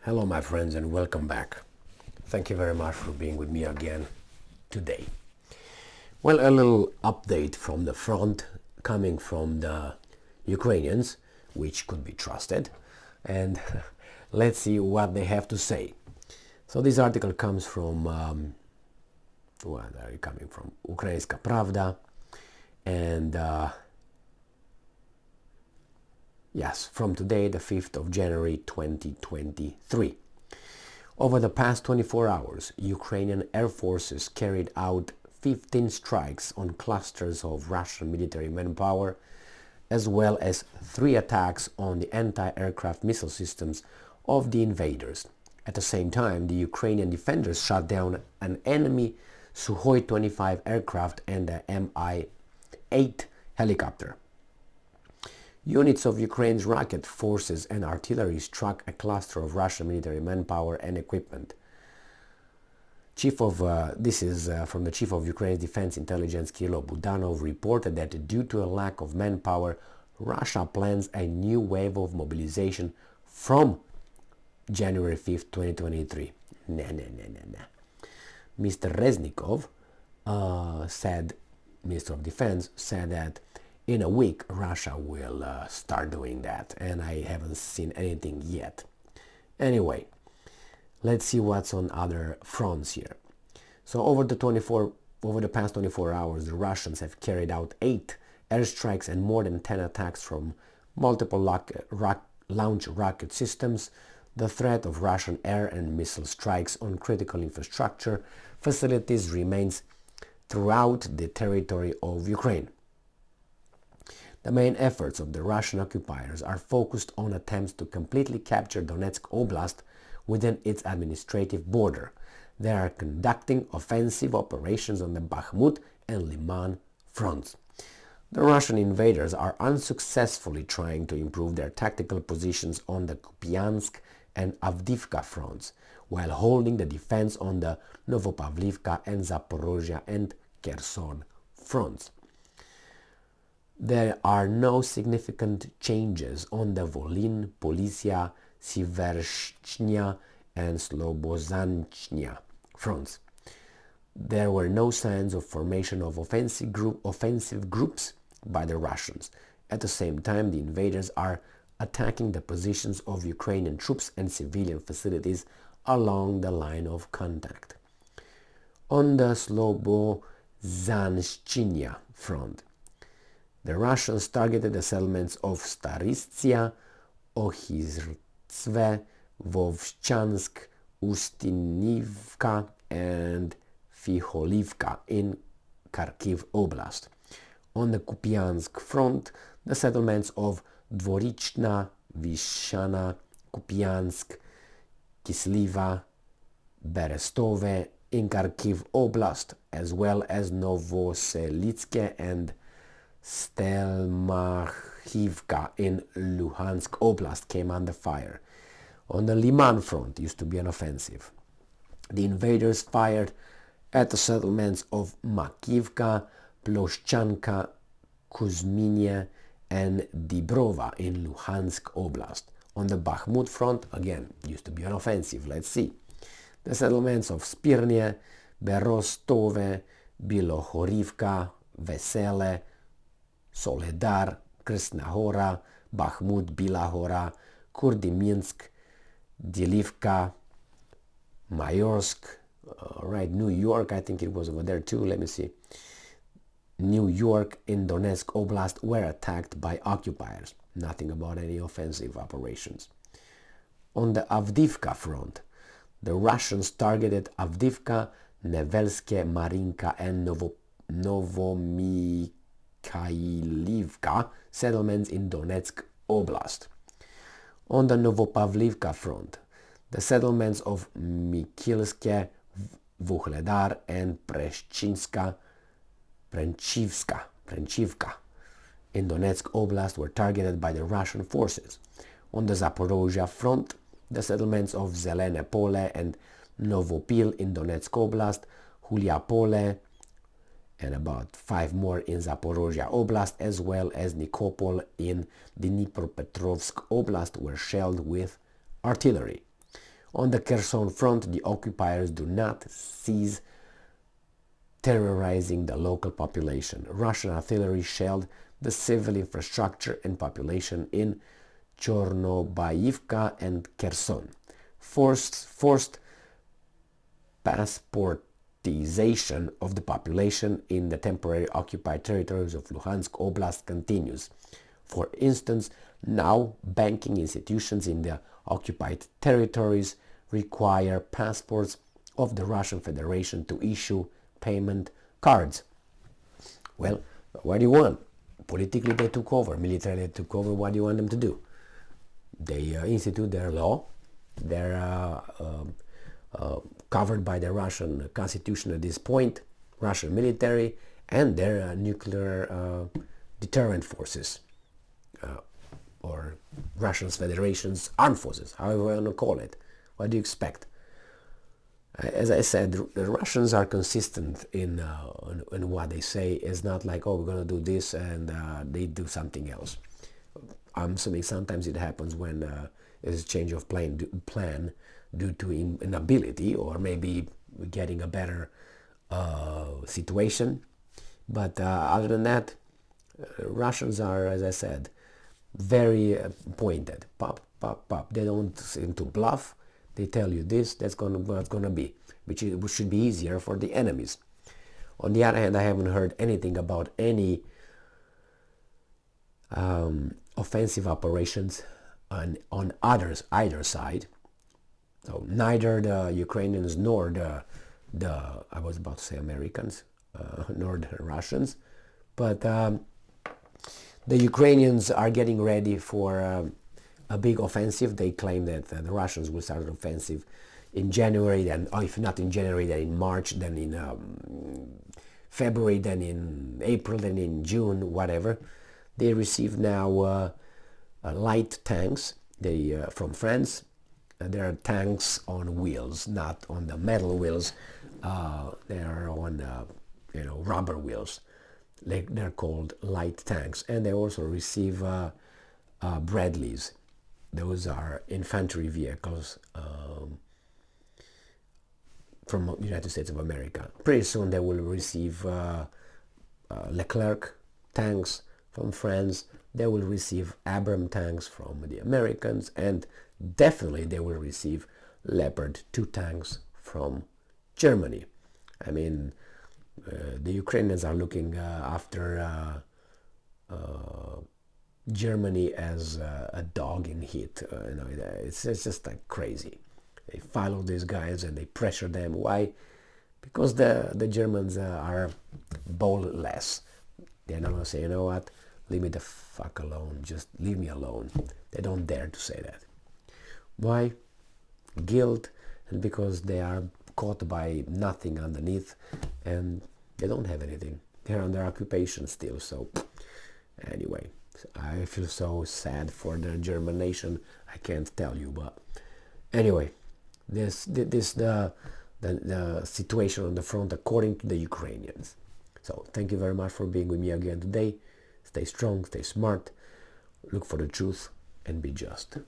Hello my friends and welcome back. Thank you very much for being with me again today. Well, a little update from the front coming from the Ukrainians, which could be trusted, and let's see what they have to say. So this article comes from, where are you coming from? Ukrainska Pravda, and yes, from today, the 5th of January 2023. Over the past 24 hours, Ukrainian air forces carried out 15 strikes on clusters of Russian military manpower, as well as 3 attacks on the anti-aircraft missile systems of the invaders. At the same time, the Ukrainian defenders shot down an enemy Su-25 aircraft and a Mi-8 helicopter. Units of Ukraine's rocket forces and artillery struck a cluster of Russian military manpower and equipment. This is from the chief of Ukraine's Defense Intelligence, Kirill Budanov, reported that due to a lack of manpower, Russia plans a new wave of mobilization from January 5th, 2023. Mr. Reznikov Minister of Defense, said that in a week Russia will start doing that, and I haven't seen anything yet. Anyway, let's see what's on other fronts here. So over the past 24 hours, the Russians have carried out 8 airstrikes and more than 10 attacks from multiple launch rocket systems. The threat of Russian air and missile strikes on critical infrastructure facilities remains throughout the territory of Ukraine. The main efforts of the Russian occupiers are focused on attempts to completely capture Donetsk Oblast within its administrative border. They are conducting offensive operations on the Bakhmut and Liman fronts. The Russian invaders are unsuccessfully trying to improve their tactical positions on the Kupiansk and Avdiivka fronts, while holding the defense on the Novopavlivka and Zaporozhye and Kherson fronts. There are no significant changes on the Volyn, Polisia, Sivershchnya and Slobozhanchnya fronts. There were no signs of formation of offensive groups by the Russians. At the same time, the invaders are attacking the positions of Ukrainian troops and civilian facilities along the line of contact. On the Slobozhanchnya front, the Russians targeted the settlements of Starystsia, Ohizrtsve, Vovchansk, Ustinivka and Fikholivka in Kharkiv Oblast. On the Kupiansk front, the settlements of Dvorichna, Vishana, Kupiansk, Kisliva, Berestove in Kharkiv Oblast, as well as Novoselitske and Stelmachivka in Luhansk Oblast came under fire. On the Liman front, used to be an offensive, the invaders fired at the settlements of Makivka, Ploshchanka, Kuzminie and Dibrova in Luhansk Oblast. On the Bakhmut front, again, used to be an offensive. Let's see. The settlements of Spirnie, Berostove, Bilohorivka, Vesele, Soledar, Krasna Hora, Bakhmut, Bila Kurdiminsk, Dilivka, Mayorsk, New York, I think it was over there too, let me see. New York in Donetsk Oblast were attacked by occupiers. Nothing about any offensive operations. On the Avdiivka front, the Russians targeted Avdiivka, Nevelske, Marinka and Novomikhailivka settlements in Donetsk Oblast. On the Novopavlivka front, the settlements of Mikilske, Vuhledar and Preshchivka in Donetsk Oblast were targeted by the Russian forces. On the Zaporozhye front, the settlements of Zelene Pole and Novopil in Donetsk Oblast, Huliapole, and about 5 more in Zaporozhye Oblast, as well as Nikopol in Dnipropetrovsk Oblast, were shelled with artillery. On the Kherson front, the occupiers do not cease terrorizing the local population. Russian artillery shelled the civil infrastructure and population in Chornobayivka and Kherson. Forced passportization of the population in the temporary occupied territories of Luhansk Oblast continues. For instance, now banking institutions in the occupied territories require passports of the Russian Federation to issue payment cards. Well, what do you want? Politically they took over, militarily they took over. What do you want them to do? They institute their law. They're covered by the Russian constitution at this point, Russian military, and their nuclear deterrent forces, or Russian Federation's armed forces, however you want to call it. What do you expect? As I said, the Russians are consistent in what they say. It's not like, oh, we're going to do this and they do something else. I'm assuming sometimes it happens when there's a change of plan due to inability or maybe getting a better situation. But other than that, Russians are, as I said, very pointed. Pop, pop, pop. They don't seem to bluff. They tell you this, that's what's going to be, which should be easier for the enemies. On the other hand, I haven't heard anything about any offensive operations on either side. So neither the Ukrainians nor the I was about to say Americans, nor the Russians, but the Ukrainians are getting ready for a big offensive. They claim that the Russians will start an offensive in January, then, or if not in January, then in March, then in February, then in April, then in June, whatever. They receive now light tanks from France. There are tanks on wheels, not on the metal wheels. They are on rubber wheels. They're called light tanks, and they also receive Bradleys. Those are infantry vehicles from the United States of America. Pretty soon they will receive Leclerc tanks from France. They will receive Abram tanks from the Americans, and definitely they will receive Leopard 2 tanks from Germany. I mean, the Ukrainians are looking after Germany as a dog in heat. It's just like crazy. They follow these guys and they pressure them. Why? Because the Germans are boltless. They're not going to say, you know what, leave me the fuck alone, just leave me alone. They don't dare to say that. Why? Guilt, and because they are caught by nothing underneath and they don't have anything. They're under occupation still. So anyway, I feel so sad for the German nation. I can't tell you, but anyway, this the situation on the front according to the Ukrainians. So thank you very much for being with me again today. Stay strong, stay smart, look for the truth, and be just.